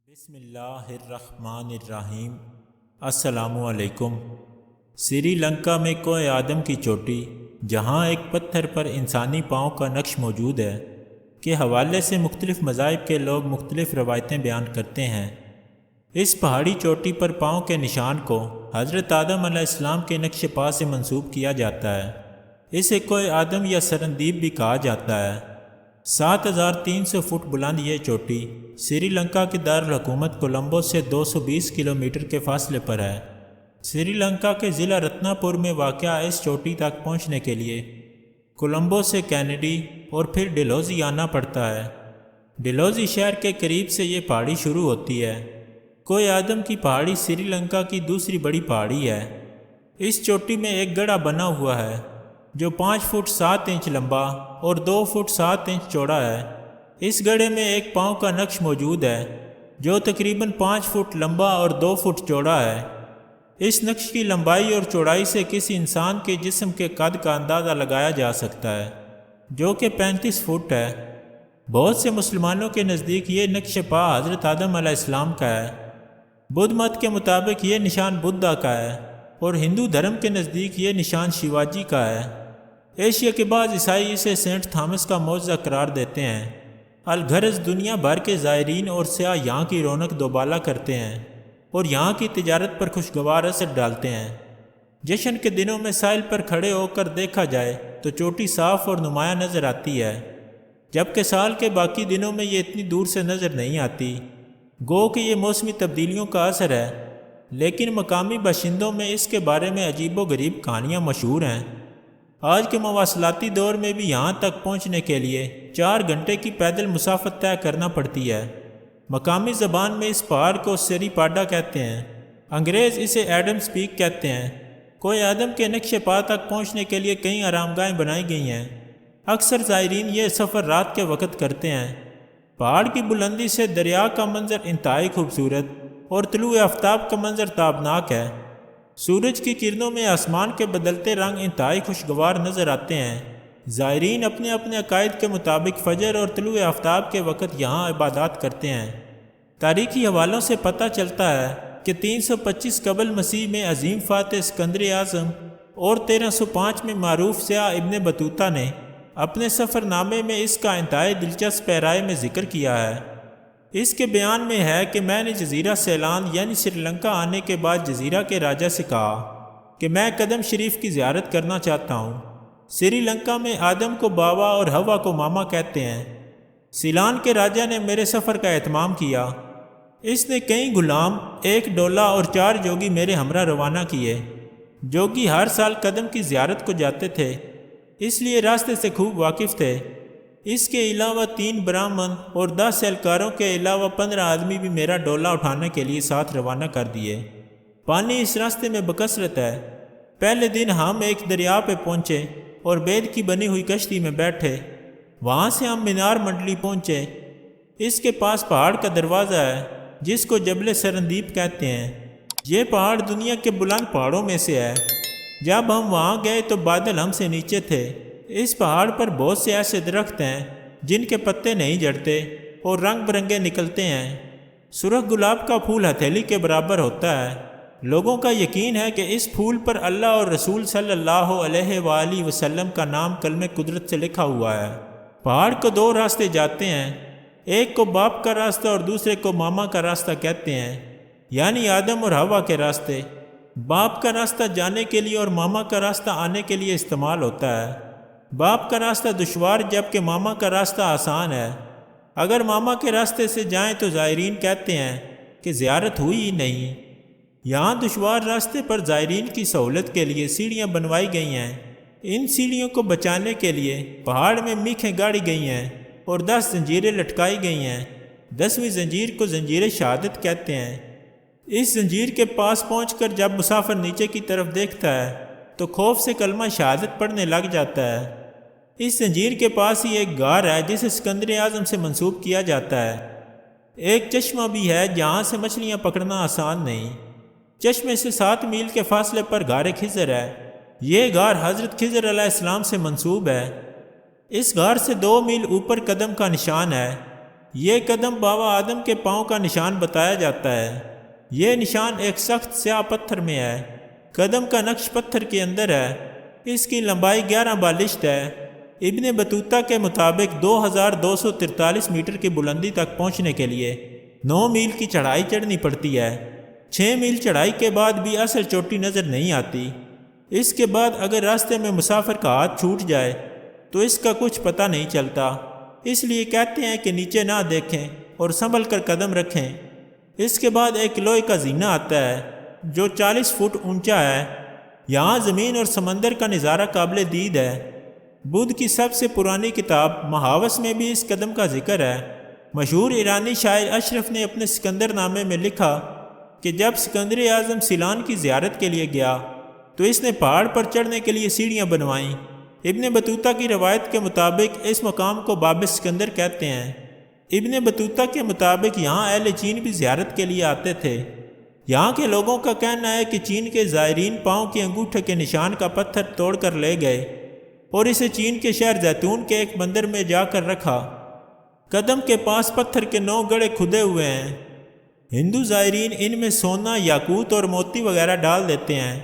بسم اللہ الرحمن الرحیم۔ السلام علیکم۔ سری لنکا میں کوہ آدم کی چوٹی، جہاں ایک پتھر پر انسانی پاؤں کا نقش موجود ہے، کے حوالے سے مختلف مذاہب کے لوگ مختلف روایتیں بیان کرتے ہیں۔ اس پہاڑی چوٹی پر پاؤں کے نشان کو حضرت آدم علیہ السلام کے نقش پا سے منسوب کیا جاتا ہے۔ اسے کوہ آدم یا سرندیپ بھی کہا جاتا ہے۔ 7300 فٹ بلند یہ چوٹی سری لنکا کے دارالحکومت کولمبو سے 220 کلومیٹر کے فاصلے پر ہے۔ سری لنکا کے ضلع رتنا پور میں واقع اس چوٹی تک پہنچنے کے لیے کولمبو سے کینیڈی اور پھر ڈلہوزی آنا پڑتا ہے۔ ڈلہوزی شہر کے قریب سے یہ پہاڑی شروع ہوتی ہے۔ کوہ آدم کی پہاڑی سری لنکا کی دوسری بڑی پہاڑی ہے۔ اس چوٹی میں ایک گڑھا بنا ہوا ہے جو 5 فٹ 7 انچ لمبا اور 2 فٹ 7 انچ چوڑا ہے۔ اس گڑھے میں ایک پاؤں کا نقش موجود ہے جو تقریباً 5 فٹ لمبا اور 2 فٹ چوڑا ہے۔ اس نقش کی لمبائی اور چوڑائی سے کسی انسان کے جسم کے قد کا اندازہ لگایا جا سکتا ہے، جو کہ 35 فٹ ہے۔ بہت سے مسلمانوں کے نزدیک یہ نقش پا حضرت آدم علیہ السلام کا ہے۔ بدھ مت کے مطابق یہ نشان بدھا کا ہے اور ہندو دھرم کے نزدیک یہ نشان شیواجی کا ہے۔ ایشیا کے بعض عیسائی اسے سینٹ تھامس کا معجزہ قرار دیتے ہیں۔ الغرض دنیا بھر کے زائرین اور سیاح یہاں کی رونق دوبالا کرتے ہیں اور یہاں کی تجارت پر خوشگوار اثر ڈالتے ہیں۔ جشن کے دنوں میں ساحل پر کھڑے ہو کر دیکھا جائے تو چوٹی صاف اور نمایاں نظر آتی ہے، جبکہ سال کے باقی دنوں میں یہ اتنی دور سے نظر نہیں آتی۔ گو کہ یہ موسمی تبدیلیوں کا اثر ہے، لیکن مقامی باشندوں میں اس کے بارے میں عجیب و غریب کہانیاں مشہور ہیں۔ آج کے مواصلاتی دور میں بھی یہاں تک پہنچنے کے لیے 4 گھنٹے کی پیدل مسافت طے کرنا پڑتی ہے۔ مقامی زبان میں اس پہاڑ کو سری پاڈا کہتے ہیں، انگریز اسے ایڈمز پیک کہتے ہیں۔ کوہ آدم کے نقش پا تک پہنچنے کے لیے کئی آرام گاہیں بنائی گئی ہیں۔ اکثر زائرین یہ سفر رات کے وقت کرتے ہیں۔ پہاڑ کی بلندی سے دریا کا منظر انتہائی خوبصورت اور طلوع آفتاب کا منظر تابناک ہے۔ سورج کی کرنوں میں آسمان کے بدلتے رنگ انتہائی خوشگوار نظر آتے ہیں۔ زائرین اپنے اپنے عقائد کے مطابق فجر اور طلوع آفتاب کے وقت یہاں عبادات کرتے ہیں۔ تاریخی حوالوں سے پتہ چلتا ہے کہ 325 قبل مسیح میں عظیم فاتح اسکندر اعظم اور 1305 میں معروف سیاح ابن بطوطہ نے اپنے سفر نامے میں اس کا انتہائی دلچسپ پیرائے میں ذکر کیا ہے۔ اس کے بیان میں ہے کہ میں نے جزیرہ سیلان یعنی سری لنکا آنے کے بعد جزیرہ کے راجہ سے کہا کہ میں قدم شریف کی زیارت کرنا چاہتا ہوں۔ سری لنکا میں آدم کو بابا اور ہوا کو ماما کہتے ہیں۔ سیلان کے راجہ نے میرے سفر کا اہتمام کیا۔ اس نے کئی غلام، 1 ڈولا اور 4 جوگی میرے ہمراہ روانہ کیے۔ جوگی ہر سال قدم کی زیارت کو جاتے تھے، اس لیے راستے سے خوب واقف تھے۔ اس کے علاوہ 3 برہمن اور 10 اہلکاروں کے علاوہ 15 آدمی بھی میرا ڈولا اٹھانے کے لیے ساتھ روانہ کر دیے۔ پانی اس راستے میں بکثرت ہے۔ پہلے دن ہم ایک دریا پہ پہنچے اور بید کی بنی ہوئی کشتی میں بیٹھے۔ وہاں سے ہم مینار منڈلی پہنچے۔ اس کے پاس پہاڑ کا دروازہ ہے جس کو جبل سرندیپ کہتے ہیں۔ یہ پہاڑ دنیا کے بلند پہاڑوں میں سے ہے۔ جب ہم وہاں گئے تو بادل ہم سے نیچے تھے۔ اس پہاڑ پر بہت سے ایسے درخت ہیں جن کے پتے نہیں جھڑتے اور رنگ برنگے نکلتے ہیں۔ سرخ گلاب کا پھول ہتھیلی کے برابر ہوتا ہے۔ لوگوں کا یقین ہے کہ اس پھول پر اللہ اور رسول صلی اللہ علیہ وآلہ وسلم کا نام کلمہ قدرت سے لکھا ہوا ہے۔ پہاڑ کو 2 راستے جاتے ہیں، ایک کو باپ کا راستہ اور دوسرے کو ماما کا راستہ کہتے ہیں، یعنی آدم اور ہوا کے راستے۔ باپ کا راستہ جانے کے لیے اور ماما کا راستہ آنے کے لیے استعمال ہوتا ہے۔ باپ کا راستہ دشوار جبکہ ماما کا راستہ آسان ہے۔ اگر ماما کے راستے سے جائیں تو زائرین کہتے ہیں کہ زیارت ہوئی ہی نہیں۔ یہاں دشوار راستے پر زائرین کی سہولت کے لیے سیڑھیاں بنوائی گئی ہیں۔ ان سیڑھیوں کو بچانے کے لیے پہاڑ میں میخیں گاڑی گئی ہیں اور 10 زنجیریں لٹکائی گئی ہیں۔ 10ویں زنجیر کو زنجیر شہادت کہتے ہیں۔ اس زنجیر کے پاس پہنچ کر جب مسافر نیچے کی طرف دیکھتا ہے تو خوف سے کلمہ شہادت پڑھنے لگ جاتا ہے۔ اس زنجیر کے پاس ہی ایک غار ہے جسے سکندر اعظم سے منسوب کیا جاتا ہے۔ ایک چشمہ بھی ہے جہاں سے مچھلیاں پکڑنا آسان نہیں۔ چشمے سے 7 میل کے فاصلے پر غار خضر ہے۔ یہ غار حضرت خضر علیہ السلام سے منسوب ہے۔ اس غار سے 2 میل اوپر قدم کا نشان ہے۔ یہ قدم بابا آدم کے پاؤں کا نشان بتایا جاتا ہے۔ یہ نشان ایک سخت سیاہ پتھر میں ہے۔ قدم کا نقش پتھر کے اندر ہے۔ اس کی لمبائی 11 بالشت ہے۔ ابن بطوطہ کے مطابق 2243 میٹر کی بلندی تک پہنچنے کے لیے 9 میل کی چڑھائی چڑھنی پڑتی ہے۔ 6 میل چڑھائی کے بعد بھی اصل چوٹی نظر نہیں آتی۔ اس کے بعد اگر راستے میں مسافر کا ہاتھ چھوٹ جائے تو اس کا کچھ پتہ نہیں چلتا، اس لیے کہتے ہیں کہ نیچے نہ دیکھیں اور سنبھل کر قدم رکھیں۔ اس کے بعد ایک لوہے کا زینہ آتا ہے جو 40 فٹ اونچا ہے۔ یہاں زمین اور سمندر کا نظارہ قابل دید ہے۔ بدھ کی سب سے پرانی کتاب محاوس میں بھی اس قدم کا ذکر ہے۔ مشہور ایرانی شاعر اشرف نے اپنے سکندر نامے میں لکھا کہ جب سکندر اعظم سیلان کی زیارت کے لیے گیا تو اس نے پہاڑ پر چڑھنے کے لیے سیڑھیاں بنوائیں۔ ابن بطوطہ کی روایت کے مطابق اس مقام کو باب سکندر کہتے ہیں۔ ابن بطوطہ کے مطابق یہاں اہل چین بھی زیارت کے لیے آتے تھے۔ یہاں کے لوگوں کا کہنا ہے کہ چین کے زائرین پاؤں کے انگوٹھے کے نشان کا پتھر توڑ کر لے گئے اور اسے چین کے شہر زیتون کے ایک مندر میں جا کر رکھا۔ قدم کے پاس پتھر کے 9 گڑھے کھدے ہوئے ہیں۔ ہندو زائرین ان میں سونا، یاقوت اور موتی وغیرہ ڈال دیتے ہیں۔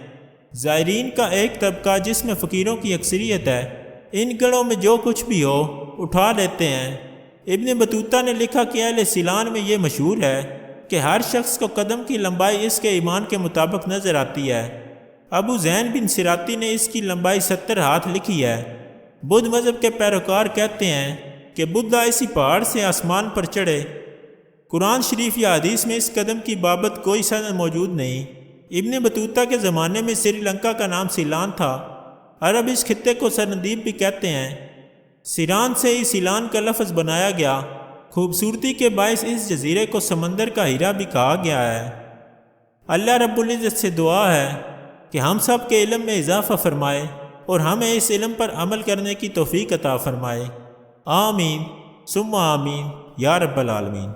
زائرین کا ایک طبقہ جس میں فقیروں کی اکثریت ہے ان گڑھوں میں جو کچھ بھی ہو اٹھا لیتے ہیں۔ ابن بطوطہ نے لکھا کہ اہل سیلان میں یہ مشہور ہے کہ ہر شخص کو قدم کی لمبائی اس کے ایمان کے مطابق نظر آتی ہے۔ ابو زین بن سراتی نے اس کی لمبائی 70 ہاتھ لکھی ہے۔ بدھ مذہب کے پیروکار کہتے ہیں کہ بدھا اسی پہاڑ سے آسمان پر چڑھے۔ قرآن شریف یا حدیث میں اس قدم کی بابت کوئی سند موجود نہیں۔ ابن بطوطہ کے زمانے میں سری لنکا کا نام سیلان تھا۔ عرب اس خطے کو سرندیپ بھی کہتے ہیں۔ سیران سے ہی سیلان کا لفظ بنایا گیا۔ خوبصورتی کے باعث اس جزیرے کو سمندر کا ہیرا بھی کہا گیا ہے۔ اللہ رب العزت سے دعا ہے کہ ہم سب کے علم میں اضافہ فرمائے اور ہمیں اس علم پر عمل کرنے کی توفیق عطا فرمائے۔ آمین ثم آمین یا رب العالمین۔